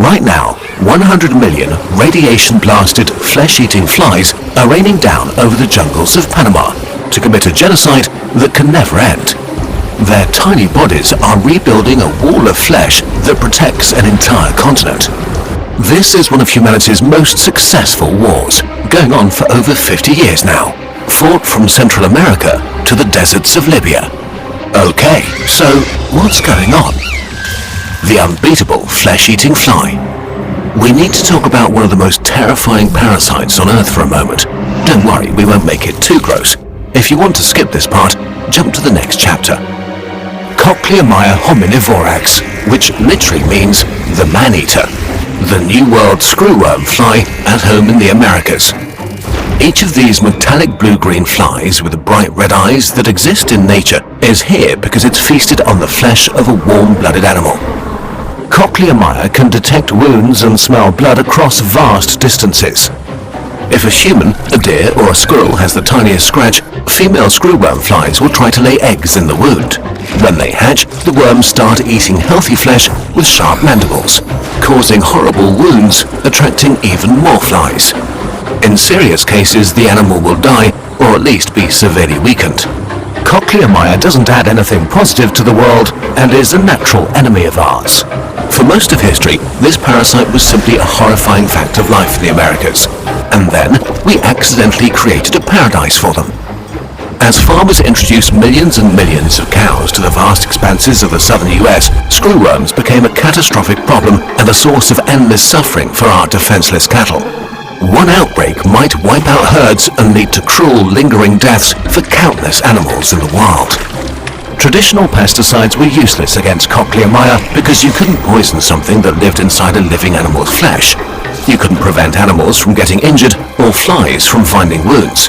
Right now, 100 million radiation-blasted, flesh-eating flies are raining down over the jungles of Panama to commit a genocide that can never end. Their tiny bodies are rebuilding a wall of flesh that protects an entire continent. This is one of humanity's most successful wars, going on for over 50 years now, fought from Central America to the deserts of Libya. Okay, so what's going on? The unbeatable flesh-eating fly. We need to talk about one of the most terrifying parasites on Earth for a moment. Don't worry, we won't make it too gross. If you want to skip this part, jump to the next chapter. Cochleomya hominivorax, which literally means the man-eater, the New World screwworm fly at home in the Americas. Each of these metallic blue-green flies with bright red eyes that exist in nature is here because it's feasted on the flesh of a warm-blooded animal. Cochleomya can detect wounds and smell blood across vast distances. If a human, a deer or a squirrel has the tiniest scratch, female screwworm flies will try to lay eggs in the wound. When they hatch, the worms start eating healthy flesh with sharp mandibles, causing horrible wounds, attracting even more flies. In serious cases, the animal will die, or at least be severely weakened. Cochleomya doesn't add anything positive to the world and is a natural enemy of ours. For most of history, this parasite was simply a horrifying fact of life in the Americas. And then, we accidentally created a paradise for them. As farmers introduced millions and millions of cows to the vast expanses of the southern US, screwworms became a catastrophic problem and a source of endless suffering for our defenseless cattle. One outbreak might wipe out herds and lead to cruel, lingering deaths for countless animals in the wild. Traditional pesticides were useless against Cochleomya because you couldn't poison something that lived inside a living animal's flesh. You couldn't prevent animals from getting injured or flies from finding wounds.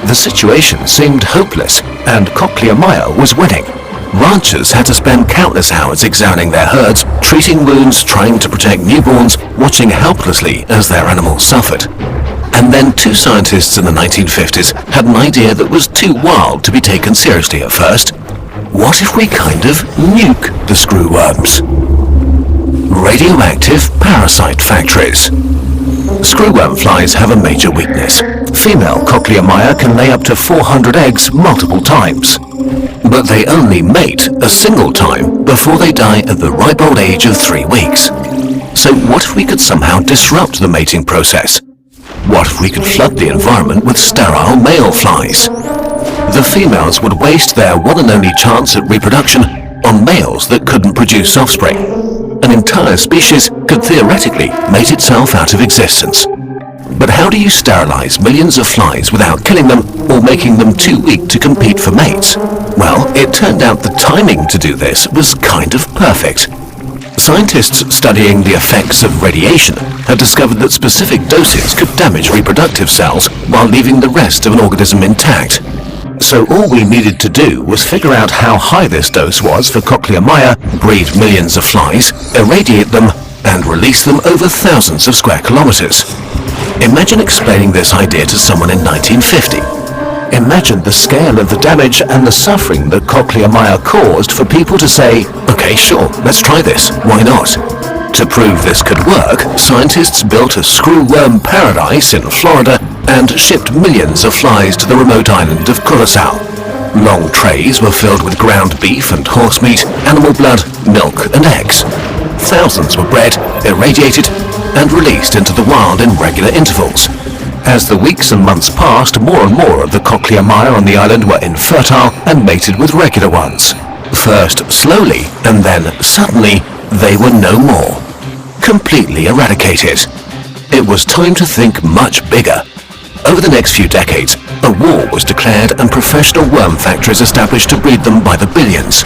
The situation seemed hopeless, and Cochleomya was winning. Ranchers had to spend countless hours examining their herds, treating wounds, trying to protect newborns, watching helplessly as their animals suffered. And then two scientists in the 1950s had an idea that was too wild to be taken seriously at first. What if we kind of nuke the screwworms? Radioactive parasite factories. Screwworm flies have a major weakness. Female Cochleomya can lay up to 400 eggs multiple times. But they only mate a single time before they die at the ripe old age of 3 weeks. So what if we could somehow disrupt the mating process? What if we could flood the environment with sterile male flies? The females would waste their one and only chance at reproduction on males that couldn't produce offspring. An entire species could theoretically mate itself out of existence. But how do you sterilize millions of flies without killing them or making them too weak to compete for mates? Well, it turned out the timing to do this was kind of perfect. Scientists studying the effects of radiation have discovered that specific doses could damage reproductive cells while leaving the rest of an organism intact. So all we needed to do was figure out how high this dose was for Cochleomya, breed millions of flies, irradiate them, and release them over thousands of square kilometers. Imagine explaining this idea to someone in 1950. Imagine the scale of the damage and the suffering that Cochleomya caused for people to say, okay, sure, let's try this, why not? To prove this could work, scientists built a screwworm paradise in Florida and shipped millions of flies to the remote island of Curacao. Long trays were filled with ground beef and horse meat, animal blood, milk and eggs. Thousands were bred, irradiated, and released into the wild in regular intervals. As the weeks and months passed, more and more of the Cochleomya on the island were infertile and mated with regular ones. First slowly, and then suddenly, they were no more. Completely eradicated. It was time to think much bigger. Over the next few decades, a war was declared and professional worm factories established to breed them by the billions.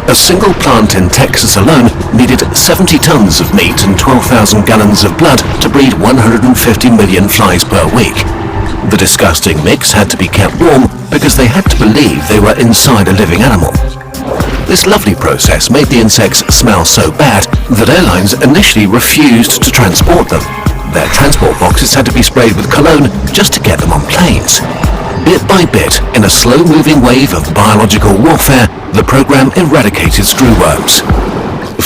A single plant in Texas alone needed 70 tons of meat and 12,000 gallons of blood to breed 150 million flies per week. The disgusting mix had to be kept warm because they had to believe they were inside a living animal. This lovely process made the insects smell so bad that airlines initially refused to transport them. Their transport boxes had to be sprayed with cologne just to get them on planes. Bit by bit, in a slow-moving wave of biological warfare, the program eradicated screwworms.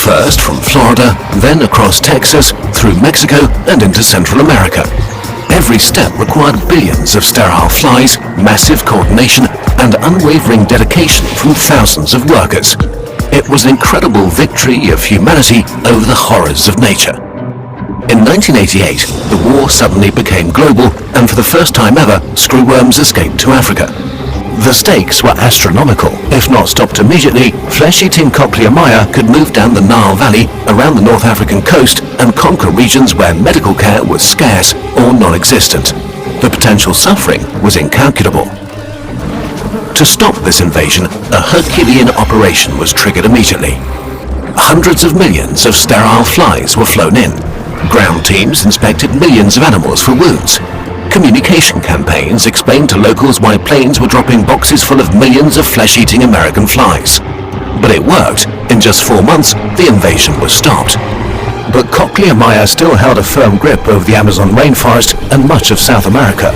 first from Florida, then across Texas, through Mexico and into Central America. Every step required billions of sterile flies, massive coordination and unwavering dedication from thousands of workers. It was an incredible victory of humanity over the horrors of nature. In 1988, the war suddenly became global, and for the first time ever, screwworms escaped to Africa. The stakes were astronomical. If not stopped immediately, flesh-eating Cochleomya could move down the Nile Valley around the North African coast and conquer regions where medical care was scarce or non-existent. The potential suffering was incalculable. To stop this invasion, a Herculean operation was triggered immediately. Hundreds of millions of sterile flies were flown in. Ground teams inspected millions of animals for wounds. Communication campaigns explained to locals why planes were dropping boxes full of millions of flesh-eating American flies. But it worked. In just 4 months, the invasion was stopped. But Cochleomya still held a firm grip over the Amazon rainforest and much of South America.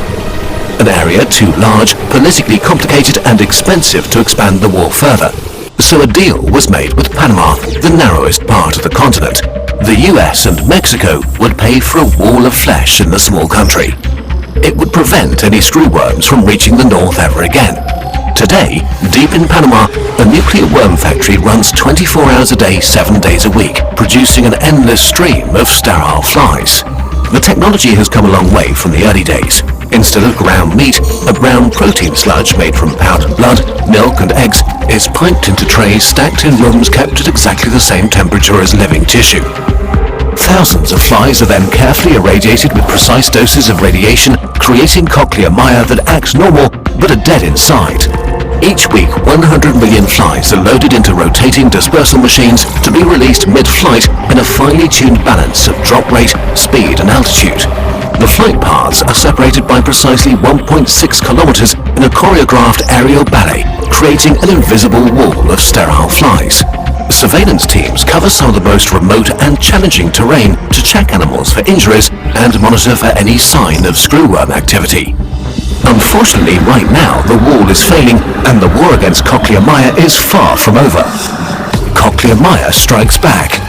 An area too large, politically complicated and expensive to expand the war further. So a deal was made with Panama, the narrowest part of the continent. The US and Mexico would pay for a wall of flesh in the small country. It would prevent any screwworms from reaching the north ever again. Today, deep in Panama, a nuclear worm factory runs 24 hours a day, 7 days a week, producing an endless stream of sterile flies. The technology has come a long way from the early days. Instead of ground meat, a brown protein sludge made from powdered blood, milk and eggs is piped into trays stacked in rooms kept at exactly the same temperature as living tissue. Thousands of flies are then carefully irradiated with precise doses of radiation, creating Cochleomya that acts normal but are dead inside. Each week, 100 million flies are loaded into rotating dispersal machines to be released mid-flight in a finely tuned balance of drop rate, speed and altitude. The flight paths are separated by precisely 1.6 kilometers in a choreographed aerial ballet, creating an invisible wall of sterile flies. Surveillance teams cover some of the most remote and challenging terrain to check animals for injuries and monitor for any sign of screwworm activity. Unfortunately, right now, the wall is failing and the war against Cochleomya is far from over. Cochleomya strikes back.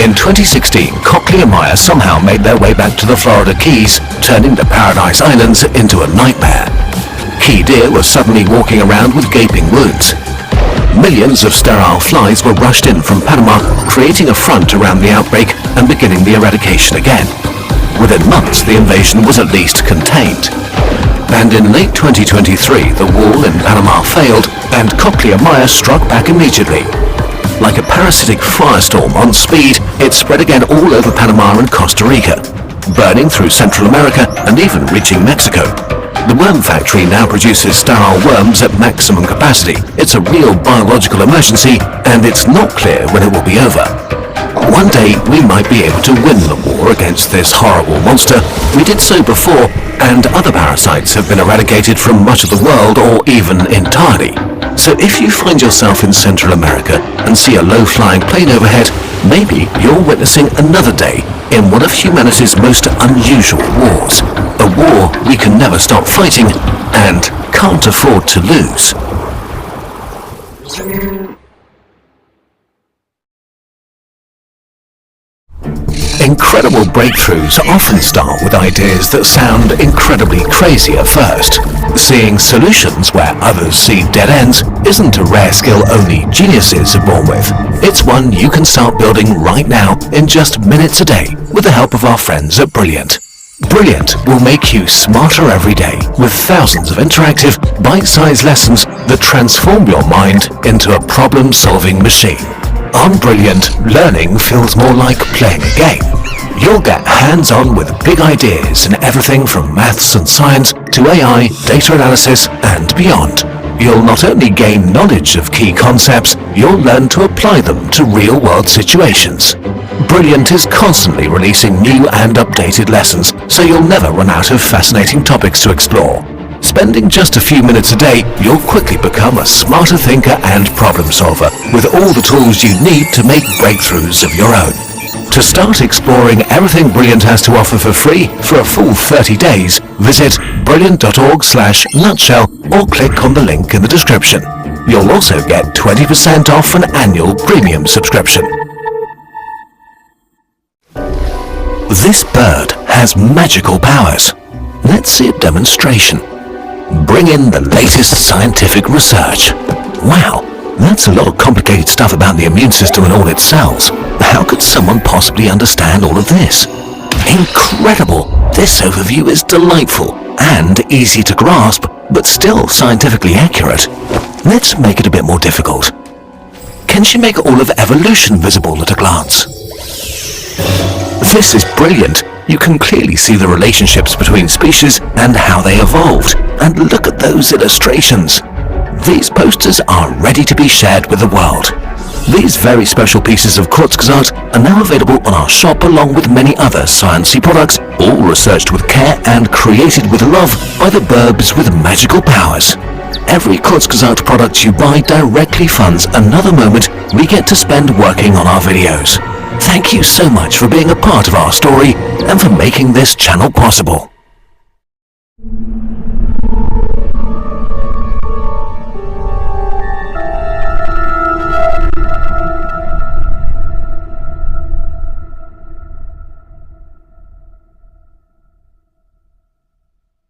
In 2016, Cochleomya somehow made their way back to the Florida Keys, turning the Paradise Islands into a nightmare. Key deer were suddenly walking around with gaping wounds. Millions of sterile flies were rushed in from Panama, creating a front around the outbreak and beginning the eradication again. Within months, the invasion was at least contained. And in late 2023, the wall in Panama failed and Cochleomya struck back immediately. Like a parasitic firestorm on speed, it spread again all over Panama and Costa Rica, burning through Central America and even reaching Mexico. The worm factory now produces sterile worms at maximum capacity. It's a real biological emergency, and it's not clear when it will be over. One day, we might be able to win the war against this horrible monster. We did so before, and other parasites have been eradicated from much of the world, or even entirely. So if you find yourself in Central America and see a low-flying plane overhead, maybe you're witnessing another day in one of humanity's most unusual wars. A war we can never stop fighting and can't afford to lose. Incredible breakthroughs often start with ideas that sound incredibly crazy at first. Seeing solutions where others see dead ends isn't a rare skill only geniuses are born with. It's one you can start building right now in just minutes a day with the help of our friends at Brilliant. Brilliant will make you smarter every day with thousands of interactive, bite-sized lessons that transform your mind into a problem-solving machine. On Brilliant, learning feels more like playing a game. You'll get hands-on with big ideas in everything from maths and science to AI, data analysis, and beyond. You'll not only gain knowledge of key concepts, you'll learn to apply them to real-world situations. Brilliant is constantly releasing new and updated lessons, so you'll never run out of fascinating topics to explore. Spending just a few minutes a day, you'll quickly become a smarter thinker and problem solver with all the tools you need to make breakthroughs of your own. To start exploring everything Brilliant has to offer for free for a full 30 days, visit brilliant.org/nutshell or click on the link in the description. You'll also get 20% off an annual premium subscription. This bird has magical powers. Let's see a demonstration. Bring in the latest scientific research. Wow, that's a lot of complicated stuff about the immune system and all its cells. How could someone possibly understand all of this? Incredible! This overview is delightful and easy to grasp, but still scientifically accurate. Let's make it a bit more difficult. Can she make all of evolution visible at a glance? This is brilliant. You can clearly see the relationships between species and how they evolved. And look at those illustrations. These posters are ready to be shared with the world. These very special pieces of Kurzgesagt are now available on our shop along with many other sciencey products, all researched with care and created with love by the burbs with magical powers. Every Kurzgesagt product you buy directly funds another moment we get to spend working on our videos. Thank you so much for being a part of our story and for making this channel possible.